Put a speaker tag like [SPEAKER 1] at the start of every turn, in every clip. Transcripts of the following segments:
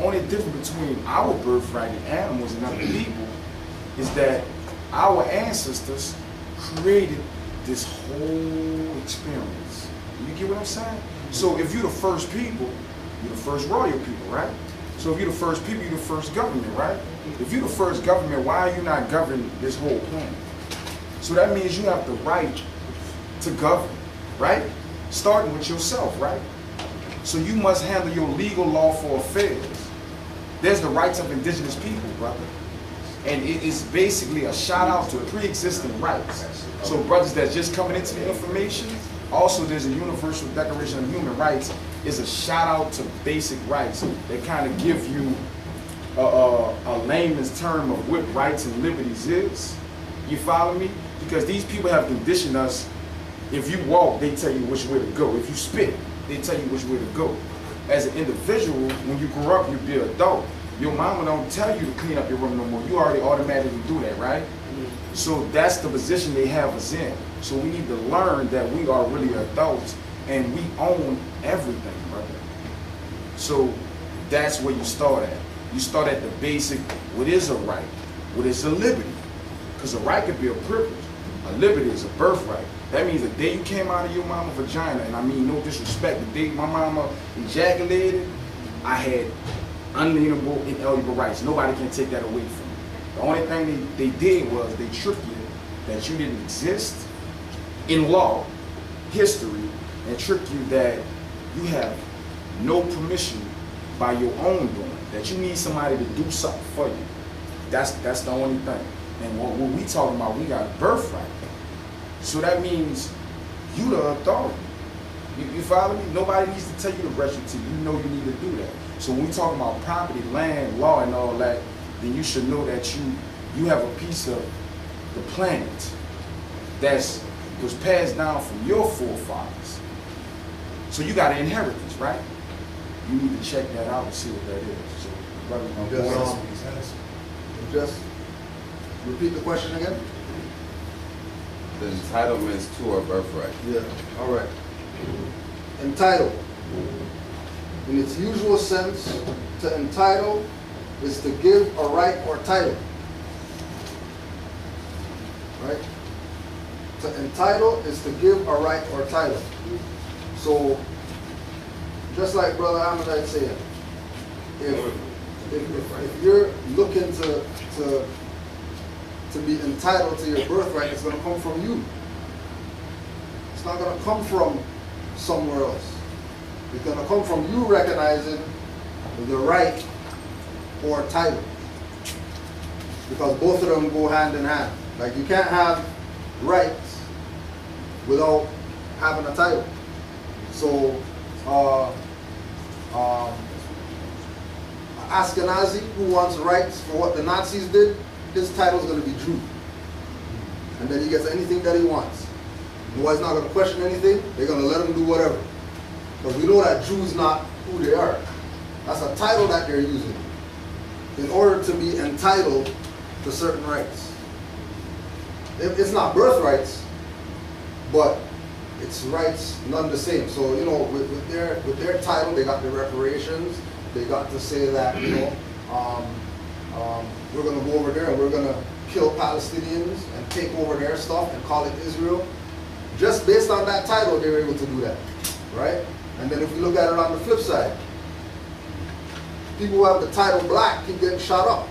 [SPEAKER 1] only difference between our birthright and animals and other people is that our ancestors created this whole experience. You get what I'm saying? So if you're the first people, you're the first royal people, right? So if you're the first people, you're the first government, right? If you're the first government, why are you not governing this whole planet? So that means you have the right to govern, right? Starting with yourself, right? So you must handle your legal lawful affairs. There's the rights of indigenous people, brother. And it is basically a shout out to pre-existing rights. So brothers that's just coming into the information, also there's a Universal Declaration of Human Rights, is a shout out to basic rights that kind of give you a layman's term of what rights and liberties is. You follow me? Because these people have conditioned us. If you walk, they tell you which way to go. If you spit, they tell you which way to go. As an individual, when you grow up, you be an adult. Your mama don't tell you to clean up your room no more. You already automatically do that, right? So that's the position they have us in. So we need to learn that we are really adults and we own everything, brother. So that's where you start at. You start at the basic, what is a right? What is a liberty? Because a right could be a privilege. A liberty is a birthright. That means the day you came out of your mama's vagina, and I mean no disrespect, the day my mama ejaculated, I had unalienable, inalienable rights. Nobody can take that away from me. The only thing they did was they tricked you that you didn't exist in law, history, and tricked you that you have no permission by your own doing, that you need somebody to do something for you. That's the only thing. And what we talking about, we got a birthright. So that means you the authority. You follow me? Nobody needs to tell you to brush your teeth. You know you need to do that. So when we talk about property, land, law, and all that, then you should know that you have a piece of the planet that was passed down from your forefathers. So you got an inheritance, right? You need to check that out and see what that is. So, brother,
[SPEAKER 2] just repeat the question again.
[SPEAKER 3] The entitlements to our birthright.
[SPEAKER 2] Yeah, all right. Entitled. In its usual sense, to entitle is to give a right or title. Right? To entitle is to give a right or title. So, just like Brother Amazight said, if you're looking to be entitled to your birthright, it's going to come from you. It's not going to come from somewhere else. It's going to come from you recognizing the right or title. Because both of them go hand in hand. Like you can't have rights without having a title. So, Ashkenazi who wants rights for what the Nazis did, his title is going to be Jew. And then he gets anything that he wants. Nobody's not going to question anything. They're going to let him do whatever. Because we know that Jews not who they are. That's a title that they're using in order to be entitled to certain rights. It's not birthrights, but it's rights none the same. So, you know, with their title, they got the reparations. They got to say that, you know, we're going to go over there and we're going to kill Palestinians and take over their stuff and call it Israel. Just based on that title, they were able to do that, right? And then if you look at it on the flip side, people who have the title black keep getting shot up.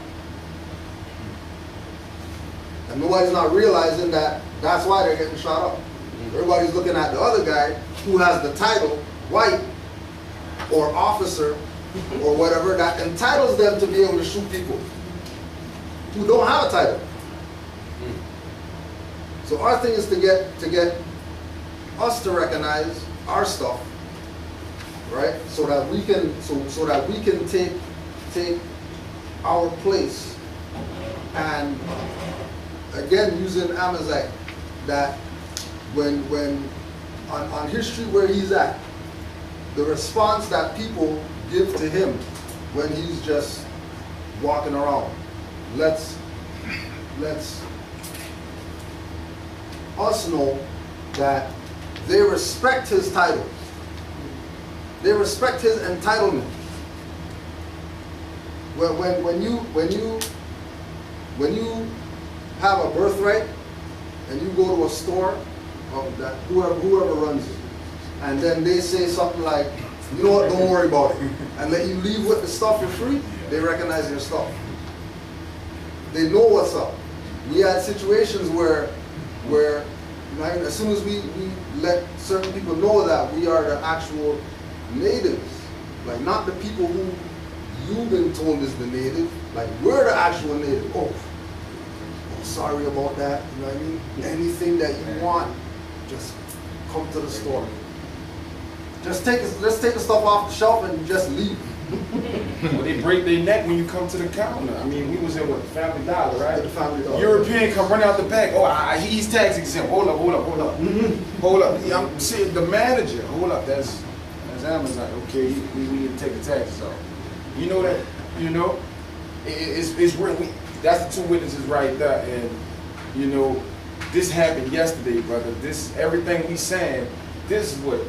[SPEAKER 2] And nobody's not realizing that that's why they're getting shot up. Everybody's looking at the other guy who has the title white or officer or whatever that entitles them to be able to shoot people who don't have a title. So our thing is to get us to recognize our stuff, right? So that we can so that we can take our place. And again, using Amazight, that when on history where he's at, the response that people give to him when he's just walking around, let's us know that they respect his title. They respect his entitlement. when you have a birthright and you go to a store, that whoever runs it, and then they say something like, you know what, don't worry about it, and let you leave with the stuff for free, they recognize your stuff. They know what's up. We had situations where as soon as we let certain people know that we are the actual natives, like not the people who you've been told is the native, like we're the actual native. Oh, sorry about that, you know what I mean? Anything that you want, just come to the store. Just take the stuff off the shelf and just leave.
[SPEAKER 1] Well, they break their neck when you come to the counter. I mean, we was in what, Family Dollar, right?
[SPEAKER 2] The Family Dollar.
[SPEAKER 1] European come running out the back. Oh, he's tax exempt. Hold up. Hold up. Yeah, I'm seeing the manager. Hold up. That's Amazight. Okay, we need to take the taxes off. You know that? You know, it's real. That's the two witnesses right there, and you know, this happened yesterday, brother. This everything we saying. This is what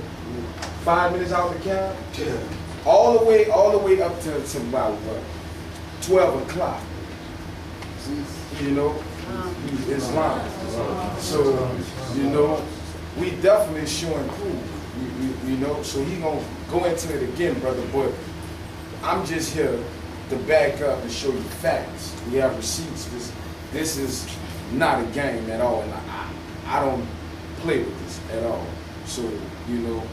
[SPEAKER 1] 5 minutes out the cab.
[SPEAKER 2] Yeah.
[SPEAKER 1] All the way up to about what 12 o'clock. You know, Islam. So you know, we definitely showing proof. You know, so he gonna go into it again, brother. But I'm just here to back up and show you facts. We have receipts. This is not a game at all, and I don't play with this at all. So you know,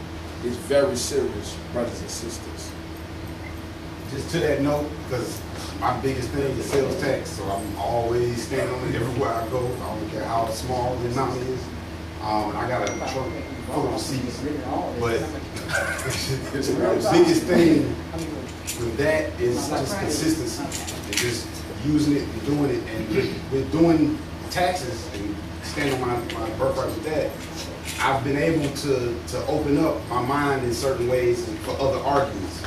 [SPEAKER 1] it's very serious, brothers and sisters.
[SPEAKER 4] Just to that note, because my biggest thing is sales tax, so I'm always standing on it everywhere I go. I don't care how small the amount is. And I got a truck full of receipts. But the biggest thing with that is just consistency. And just using it and doing it. And with doing taxes and standing on my birthright with that, I've been able to open up my mind in certain ways for other arguments.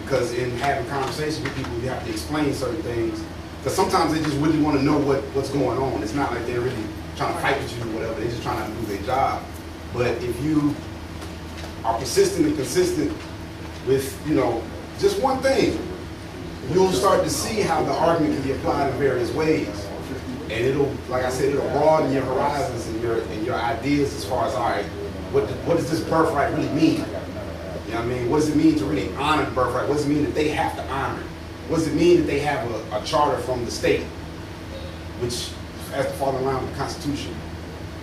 [SPEAKER 4] Because in having conversations with people, you have to explain certain things. Because sometimes they just really want to know what's going on. It's not like they're really trying to fight with you or whatever. They're just trying to do their job. But if you are persistent and consistent with, you know, just one thing, you'll start to see how the argument can be applied in various ways. And it'll, like I said, it'll broaden your horizons and your ideas as far as, all right, what does this birthright really mean? You know what I mean? What does it mean to really honor the birthright? What does it mean that they have to honor it? What does it mean that they have a charter from the state, which has to fall in line with the Constitution?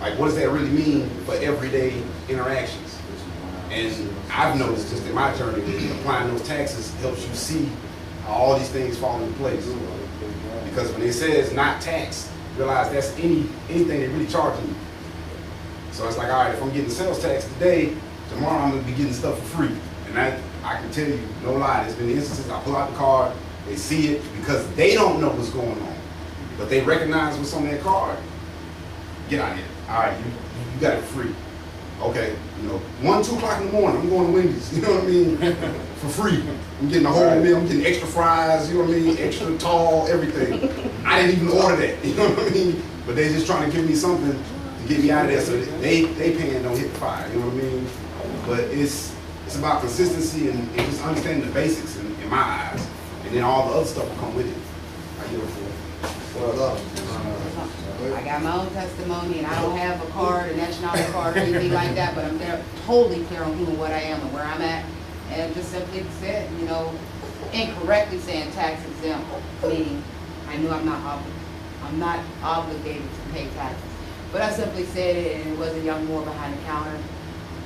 [SPEAKER 4] Like, what does that really mean for everyday interactions? And I've noticed just in my journey that applying those taxes helps you see how all these things fall into place. Because when it says not taxed, realize that's anything they really charging you. So it's like, all right, if I'm getting sales tax today, tomorrow I'm gonna be getting stuff for free. And I can tell you, no lie, there's been instances I pull out the card, they see it because they don't know what's going on. But they recognize what's on that card. Get out of here. All right, you got it free. Okay, you know, 1, 2 o'clock in the morning, I'm going to Wendy's, you know what I mean? For free. I'm getting a whole meal, I'm getting extra fries, you know what I mean? Extra tall, everything. I didn't even order that, you know what I mean? But they just trying to give me something to get me out of there so they paying don't hit the fire, you know what I mean? But it's about consistency and just understanding the basics in my eyes. And then all the other stuff will come with it. I give it for
[SPEAKER 5] I got my own testimony, and I don't have a card, a nationality card, or anything like that, but I'm totally clear on who and what I am and where I'm at. And just simply said, you know, incorrectly saying tax exempt, meaning I knew I'm not obligated to pay taxes. But I simply said it, and it was a young Moor behind the counter.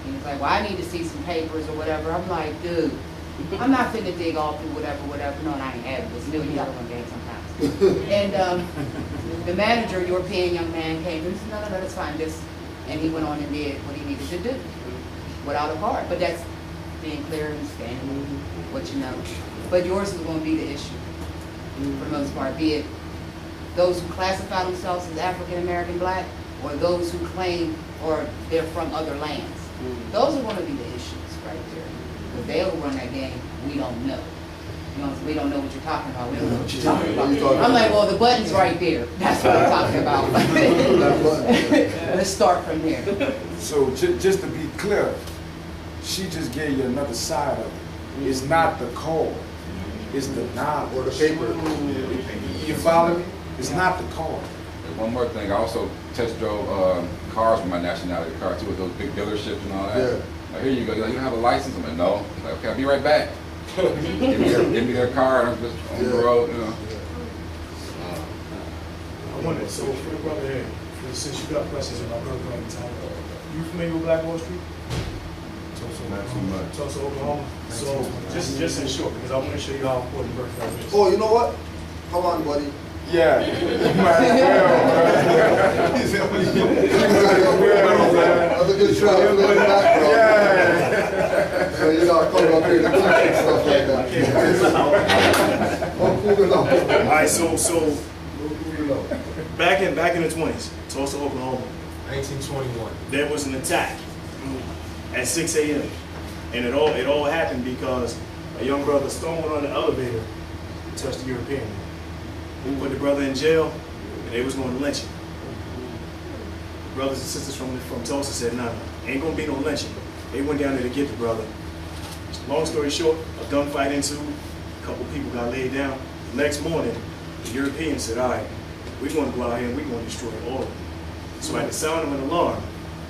[SPEAKER 5] He was like, well, I need to see some papers or whatever. I'm like, dude, I'm not finna dig all through whatever. No, and I ain't had this $1 million game sometimes. And the manager, European young man, came and said, no, that's fine. And he went on and did what he needed to do without a card. But that's being clear and standing what you know. But yours is going to be the issue for the most part, be it those who classify themselves as African American Black or those who claim or they're from other lands. Those are going to be the issues right there. Because they'll run that game, we don't know. You know, we don't know what you're talking about. We don't know what you're talking about. I'm like, well, the button's right there. That's what I'm talking about. Let's start from there.
[SPEAKER 1] So just to be clear, she just gave you another side of it. It's not the card. It's the knowledge.
[SPEAKER 2] Or the paper.
[SPEAKER 1] You follow me? It's not the car.
[SPEAKER 3] And one more thing, I also test drove cars with my nationality car too, with those big dealerships and all that.
[SPEAKER 2] Yeah.
[SPEAKER 3] Like, here you go, you don't have a license? I'm like, no. Like, okay, I'll be right back. give me their car, and I'm just on the road, you know.
[SPEAKER 6] I wonder, so for the brother here, since you got questions about birthright time, you familiar with Black Wall Street?
[SPEAKER 4] Not too much.
[SPEAKER 6] Tulsa, Oklahoma. So just in short, because I want to show you how important birthright is.
[SPEAKER 2] Oh, you know what? Come on, buddy.
[SPEAKER 1] Yeah. You might as
[SPEAKER 2] That's a good try. Put it back, bro.
[SPEAKER 1] Yeah.
[SPEAKER 2] So you know, coming up here to teach and stuff like that. Oh, cool enough.
[SPEAKER 6] All right, so back in the 20s, Tulsa, Oklahoma,
[SPEAKER 7] 1921.
[SPEAKER 6] there was an attack at 6 a.m. And it all happened because a young brother stumbled on the elevator and touched a European. We put the brother in jail, and they was going to lynch him. The brothers and sisters from Tulsa said, no, ain't going to be no lynching. They went down there to get the brother. Long story short, a gunfight ensued. A couple people got laid down. The next morning, the Europeans said, all right, we're going to go out here and we're going to destroy all of them. So at the sound of an alarm,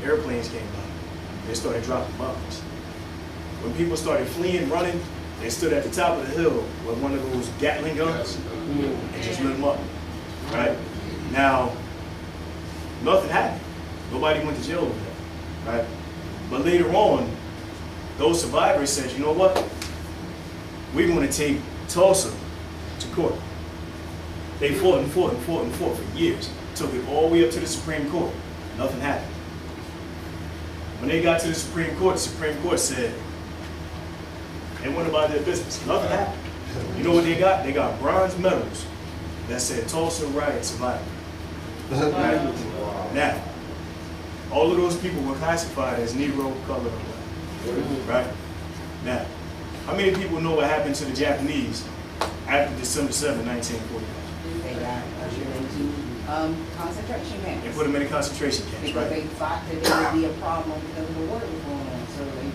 [SPEAKER 6] airplanes came by. They started dropping bombs. When people started fleeing, running, they stood at the top of the hill with one of those Gatling guns and just lit them up. Right? Now, nothing happened. Nobody went to jail over that. Right? But later on, those survivors said, you know what? We're going to take Tulsa to court. They fought and fought and fought and fought for years. Took it all the way up to the Supreme Court. Nothing happened. When they got to the Supreme Court said, they went about their business. Nothing happened. You know what they got? They got bronze medals that said Tulsa riot survivor. Right? Now, all of those people were classified as Negro, colored, or black. Right? Now, how many people know what happened to the Japanese after December 7, 1945?
[SPEAKER 5] They got ushered into concentration camps.
[SPEAKER 6] They put them in a concentration camps,
[SPEAKER 5] Because
[SPEAKER 6] right?
[SPEAKER 5] they thought that there would be a problem because of the war that was going on. So they.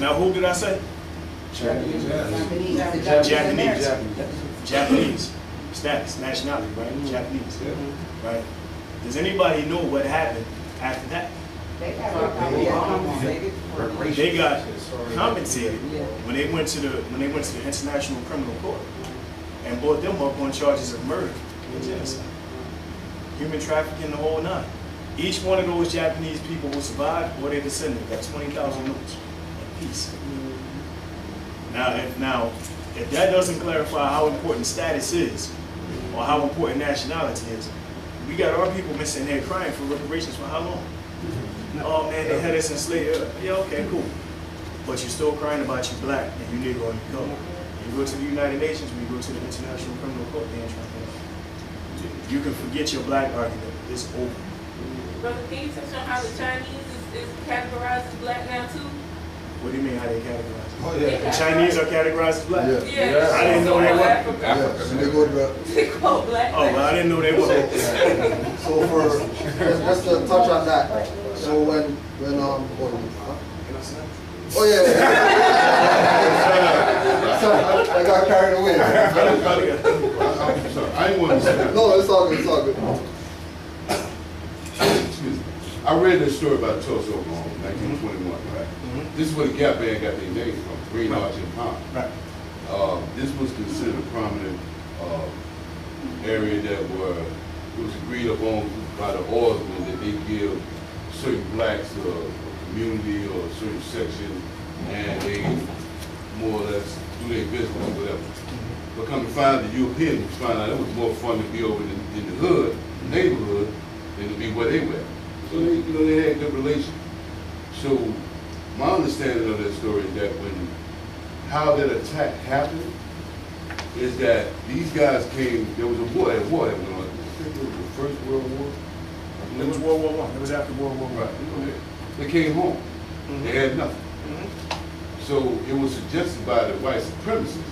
[SPEAKER 6] Now, who did I say?
[SPEAKER 5] Japanese.
[SPEAKER 6] Japanese. Status, nationality, right? Japanese. Right? Does anybody know what happened after that?
[SPEAKER 5] They got
[SPEAKER 6] They got compensated when they went to the International Criminal Court and brought them up on charges of murder and genocide, human trafficking, the whole nine. Each one of those Japanese people who survived or their descendants got 20,000 notes apiece. Now, if that doesn't clarify how important status is or how important nationality is, we got our people missing there crying for reparations for how long? Oh man, they had us enslaved. Yeah, okay, cool. But you're still crying about you black and you Negro and you color. You go to the United Nations, when you go to the International Criminal Court, they ain't trying to help. You can forget your black argument. It's over.
[SPEAKER 8] Brother, can you touch on how the Chinese is categorized as black now too?
[SPEAKER 6] What do you mean how they categorize?
[SPEAKER 4] Oh,
[SPEAKER 6] The
[SPEAKER 4] yeah.
[SPEAKER 6] Chinese are categorized as black?
[SPEAKER 8] Yeah.
[SPEAKER 6] I didn't know they were.
[SPEAKER 3] Africa.
[SPEAKER 2] They go to
[SPEAKER 8] They call black.
[SPEAKER 6] Oh, but I didn't know they were.
[SPEAKER 2] So for just to touch on that. So when oh yeah. Sorry, I got carried away.
[SPEAKER 4] I'm sorry. I didn't want to say that.
[SPEAKER 2] No, it's all good. It's all good.
[SPEAKER 4] Excuse me. I read this story about Tulsa, Oklahoma, 1921, right? This is where the Gap Band got their name from, Green Arch and Pond.
[SPEAKER 6] Right.
[SPEAKER 4] This was considered a prominent area that it was agreed upon by the oilsmen that they give certain blacks a community or a certain section, and they more or less do their business or whatever. But come to find the Europeans find out it was more fun to be over in the hood, neighborhood, than to be where they were. So they had good relations. So my understanding of that story is that how that attack happened is that these guys came, there was a war that went on. I think it was the First World War.
[SPEAKER 6] It was World War I. It was after World War I.
[SPEAKER 4] Right. They came home. They had nothing. So it was suggested by the white supremacists